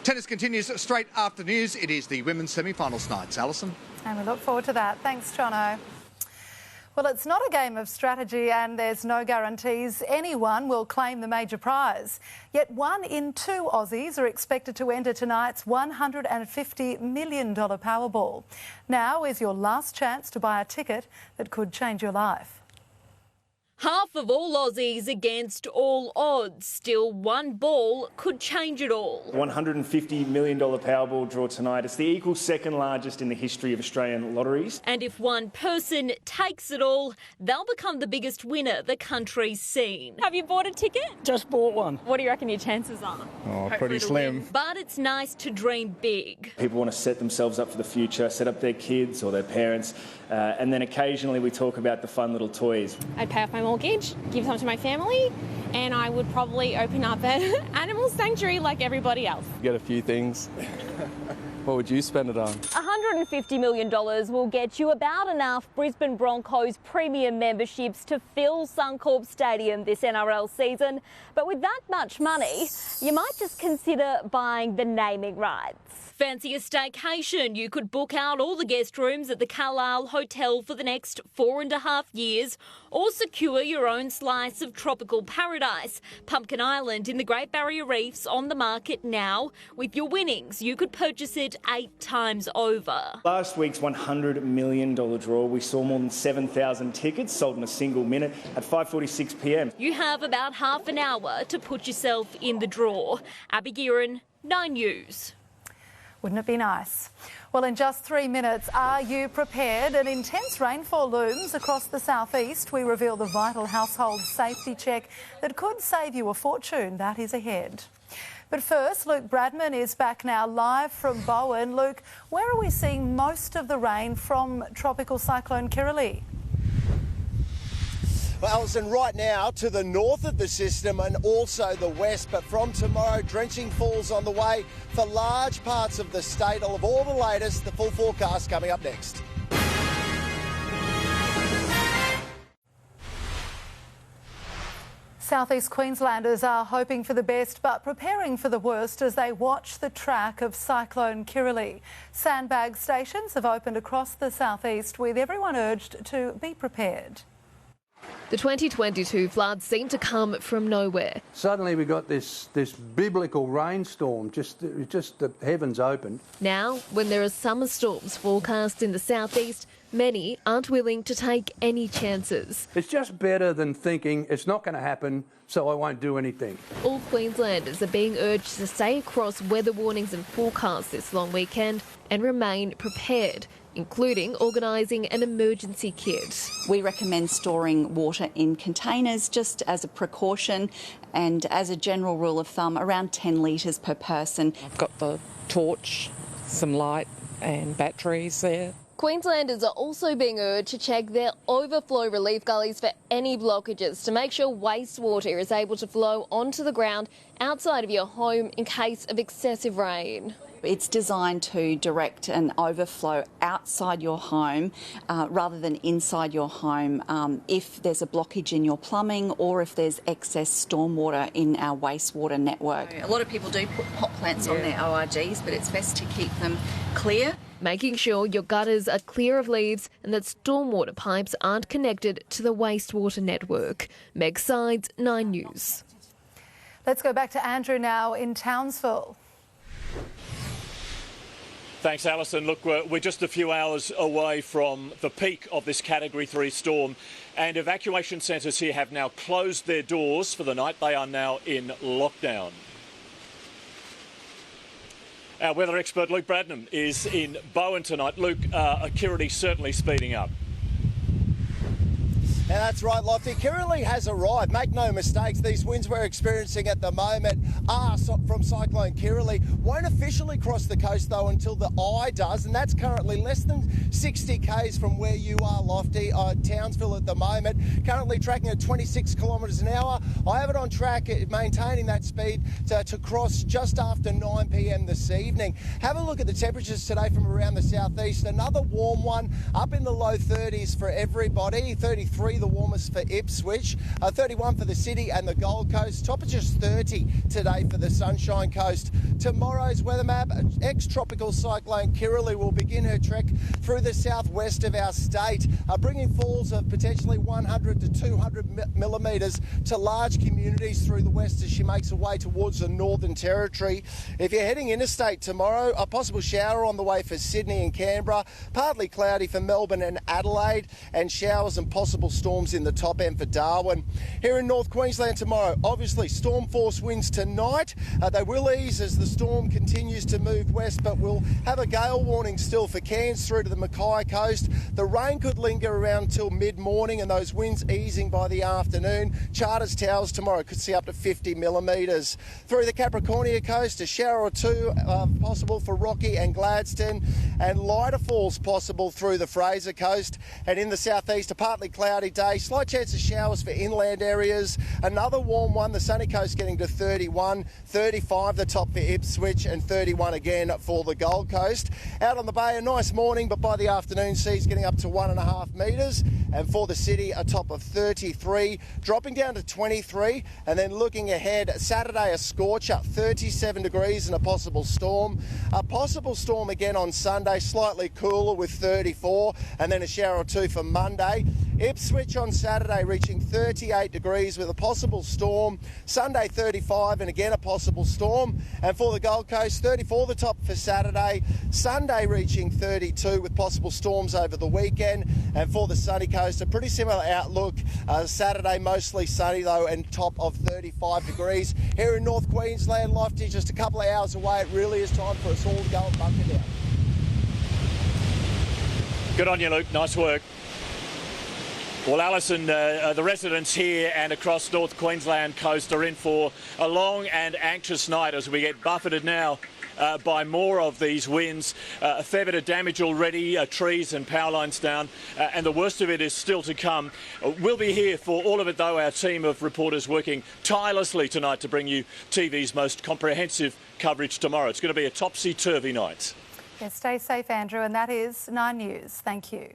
Tennis continues straight after news. It is the women's semi-finals nights. Alison? And we look forward to that. Thanks, Jono. Well, it's not a game of strategy and there's no guarantees anyone will claim the major prize. Yet 1 in 2 Aussies are expected to enter tonight's $150 million Powerball. Now is your last chance to buy a ticket that could change your life. Half of all Aussies against all odds. Still, one ball could change it all. $150 million Powerball draw tonight. It's the equal second largest in the history of Australian lotteries. And if one person takes it all, they'll become the biggest winner the country's seen. Have you bought a ticket? Just bought one. What do you reckon your chances are? Oh, pretty slim. But it's nice to dream big. People want to set themselves up for the future, set up their kids or their parents, and then occasionally we talk about the fun little toys. I'd pay off my mortgage, give some to my family, and I would probably open up an animal sanctuary like everybody else. Get a few things. What would you spend it on? $150 million will get you about enough Brisbane Broncos premium memberships to fill Suncorp Stadium this NRL season. But with that much money, you might just consider buying the naming rights. Fancy a staycation? You could book out all the guest rooms at the Carlisle Hotel for the next 4.5 years, or secure your own slice of tropical paradise. Pumpkin Island in the Great Barrier Reef's on the market now. With your winnings, you could purchase it 8 times over. Last week's $100 million draw, we saw more than 7,000 tickets sold in a single minute at 5:46 p.m. You have about half an hour to put yourself in the draw. Abby Gearan, 9 News. Wouldn't it be nice? Well, in just 3 minutes, are you prepared? An intense rainfall looms across the southeast. We reveal the vital household safety check that could save you a fortune. That is ahead. But first, Luke Bradnam is back now live from Bowen. Luke, where are we seeing most of the rain from Tropical Cyclone Kirrily? Well, Allison, right now to the north of the system and also the west, but from tomorrow, drenching falls on the way for large parts of the state. I'll have all the latest, the full forecast coming up next. Southeast Queenslanders are hoping for the best but preparing for the worst as they watch the track of Cyclone Kirrily. Sandbag stations have opened across the southeast with everyone urged to be prepared. The 2022 floods seem to come from nowhere. Suddenly we got this biblical rainstorm, just the heavens opened. Now, when there are summer storms forecast in the southeast, many aren't willing to take any chances. It's just better than thinking it's not going to happen, so I won't do anything. All Queenslanders are being urged to stay across weather warnings and forecasts this long weekend and remain prepared, including organising an emergency kit. We recommend storing water in containers just as a precaution, and as a general rule of thumb, around 10 litres per person. I've got the torch, some light and batteries there. Queenslanders are also being urged to check their overflow relief gullies for any blockages to make sure wastewater is able to flow onto the ground outside of your home in case of excessive rain. It's designed to direct an overflow outside your home rather than inside your home if there's a blockage in your plumbing or if there's excess stormwater in our wastewater network. A lot of people do put pot plants on their ORGs, but it's best to keep them clear. Making sure your gutters are clear of leaves and that stormwater pipes aren't connected to the wastewater network. Meg Sides, 9 News. Let's go back to Andrew now in Townsville. Thanks, Alison. Look, we're just a few hours away from the peak of this Category 3 storm, and evacuation centres here have now closed their doors for the night. They are now in lockdown. Our weather expert Luke Bradnam is in Bowen tonight. Luke, Kirrily certainly speeding up. And that's right, Lofty. Kirrily has arrived. Make no mistakes, these winds we're experiencing at the moment are from Cyclone Kirrily. Won't officially cross the coast, though, until the eye does, and that's currently less than 60 k's from where you are, Lofty, Townsville at the moment. Currently tracking at 26 kilometres an hour. I have it on track, maintaining that speed to cross just after 9 p.m. this evening. Have a look at the temperatures today from around the southeast. Another warm one, up in the low 30s for everybody. 33 the warmest for Ipswich, 31 for the city and the Gold Coast. Temperatures 30 today for the Sunshine Coast. Tomorrow's weather map, ex-tropical cyclone Kirrily will begin her trek through the southwest of our state, bringing falls of potentially 100 to 200 millimetres to large communities through the west as she makes her way towards the Northern Territory. If you're heading interstate tomorrow, a possible shower on the way for Sydney and Canberra, partly cloudy for Melbourne and Adelaide, and showers and possible storms in the top end for Darwin. Here in North Queensland tomorrow, obviously storm force winds tonight. They will ease as the storm continues to move west, but we'll have a gale warning still for Cairns through to the Mackay coast. The rain could linger around till mid-morning and those winds easing by the afternoon. Charters Towers tomorrow could see up to 50 millimetres. Through the Capricornia coast, a shower or two possible for Rocky and Gladstone, and lighter falls possible through the Fraser coast. And in the southeast, a partly cloudy day, slight chance of showers for inland areas. Another warm one, the sunny coast getting to 31, 35 the top for Ipswich, and 31 again for the Gold Coast. Out on the bay, a nice morning, but by the afternoon, seas getting up to 1.5 metres. And for the city, a top of 33, dropping down to 23. And then looking ahead, Saturday, a scorcher, 37 degrees and a possible storm. A possible storm again on Sunday, slightly cooler with 34, and then a shower or two for Monday. Ipswich on Saturday reaching 38 degrees with a possible storm. Sunday 35 and again a possible storm. And for the Gold Coast, 34 the top for Saturday. Sunday reaching 32 with possible storms over the weekend. And for the sunny coast, a pretty similar outlook. Saturday mostly sunny though, and top of 35 degrees. Here in North Queensland, Lofty just a couple of hours away. It really is time for us all to go and bunker down. Good on you, Luke. Nice work. Well, Allison, the residents here and across North Queensland coast are in for a long and anxious night as we get buffeted now by more of these winds. A fair bit of damage already, trees and power lines down, and the worst of it is still to come. We'll be here for all of it, though, our team of reporters working tirelessly tonight to bring you TV's most comprehensive coverage tomorrow. It's going to be a topsy-turvy night. Yes, stay safe, Andrew, and that is 9 News. Thank you.